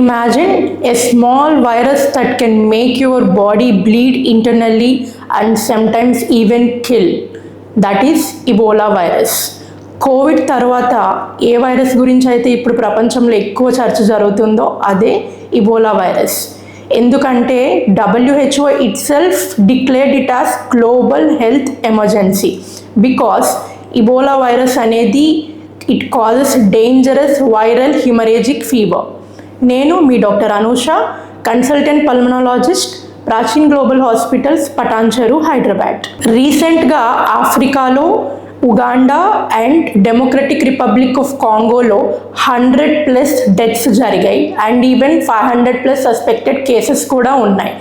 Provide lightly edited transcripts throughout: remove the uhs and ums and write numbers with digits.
Imagine a small virus that can make your body bleed internally and sometimes even kill. That is Ebola virus. Covid తర్వాత ఏ virus గురించి అయితే ఇప్పుడు ప్రపంచంలో ఎక్కువ చర్చ జరుగుతుందో అదే ఇబోలా వైరస్. ఎందుకంటే WHO itself declared it as global health emergency because Ebola virus అనేది it causes dangerous viral haemorrhagic fever. నేను మీ doctor Anusha, consultant pulmonologist, Pracheen global hospitals, Patancheru, Hyderabad. రీసెంట్గా ఆఫ్రికాలో Uganda and Democratic Republic of కాంగోలో 100+ డెత్స్ జరిగాయి అండ్ ఈవెన్ 500+ సస్పెక్టెడ్ కేసెస్ కూడా ఉన్నాయి.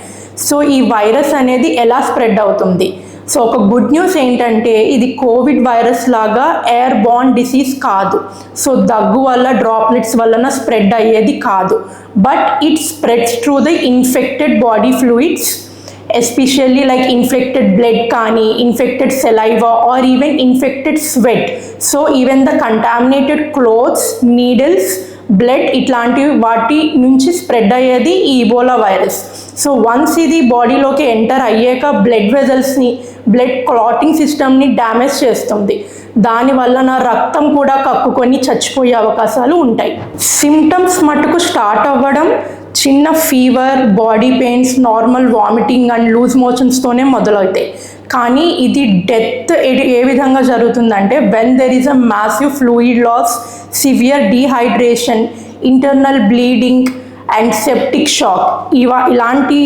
So ఈ వైరస్ అనేది ఎలా స్ప్రెడ్ అవుతుంది? సో ఒక గుడ్ న్యూస్ ఏంటంటే ఇది కోవిడ్ వైరస్ లాగా ఎయిర్ బార్న్ డిసీజ్ కాదు. సో దగ్గు వల్ల డ్రాప్లెట్స్ వలన స్ప్రెడ్ అయ్యేది కాదు. But it spreads through the infected body fluids, especially like infected blood కానీ, infected saliva or even infected sweat. So even the contaminated clothes, needles, blood ఇట్లాంటివి వాటి నుంచి స్ప్రెడ్ అయ్యేది ఈ ఇబోలా వైరస్. సో వన్స్ ఇది బాడీలోకి ఎంటర్ అయ్యాక blood వెజల్స్ని, blood clotting సిస్టమ్ని డ్యామేజ్ చేస్తుంది. దానివల్ల నా రక్తం కూడా కక్కుకొని చచ్చిపోయే అవకాశాలు ఉంటాయి. సిమ్టమ్స్ మటుకు స్టార్ట్ అవ్వడం చిన్న fever, body pains, normal vomiting and loose మోషన్స్తోనే మొదలవుతాయి. కానీ ఇది డెత్ ఏ విధంగా జరుగుతుందంటే when there is a massive fluid loss, severe dehydration, internal bleeding and septic shock. ఇలాంటి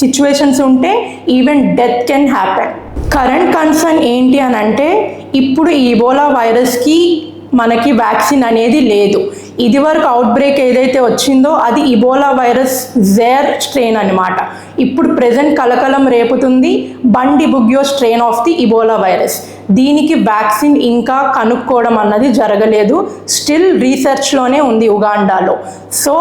సిచ్యువేషన్స్ ఉంటే even death can happen. Current concern ఏంటి అని అంటే ఇప్పుడు ఈ ఇబోలా వైరస్కి మనకి వ్యాక్సిన్ అనేది లేదు. ఇదివరకు అవుట్బ్రేక్ ఏదైతే వచ్చిందో అది ఇబోలా వైరస్ జేర్ స్ట్రెయిన్ అనమాట. ఇప్పుడు ప్రెజెంట్ కలకలం రేపుతుంది Bundibugyo strain of the Ebola virus. దీనికి వ్యాక్సిన్ ఇంకా కనుక్కోవడం అన్నది జరగలేదు, స్టిల్ రీసెర్చ్లోనే ఉంది ఉగాండాలో. సో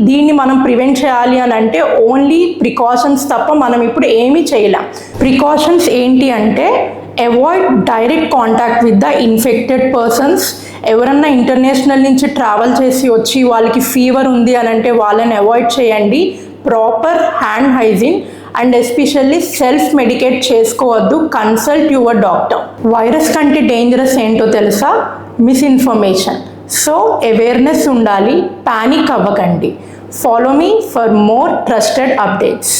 దీన్ని మనం ప్రివెంట్ చేయాలి అని అంటే ఓన్లీ ప్రికాషన్స్ తప్ప మనం ఇప్పుడు ఏమీ చేయలేం. ప్రికాషన్స్ ఏంటి అంటే avoid direct contact with the infected persons. ఎవరన్నా ఇంటర్నేషనల్ నుంచి ట్రావెల్ చేసి వచ్చి వాళ్ళకి ఫీవర్ ఉంది అని అంటే వాళ్ళని అవాయిడ్ చేయండి. Proper hand hygiene and especially self medicate చేసుకోవద్దు. Consult your doctor. వైరస్ కంటే డేంజరస్ ఏంటో తెలుసా? మిస్ఇన్ఫర్మేషన్. సో అవేర్నెస్ ఉండాలి, ప్యానిక్ అవ్వకండి. Follow me for more trusted updates.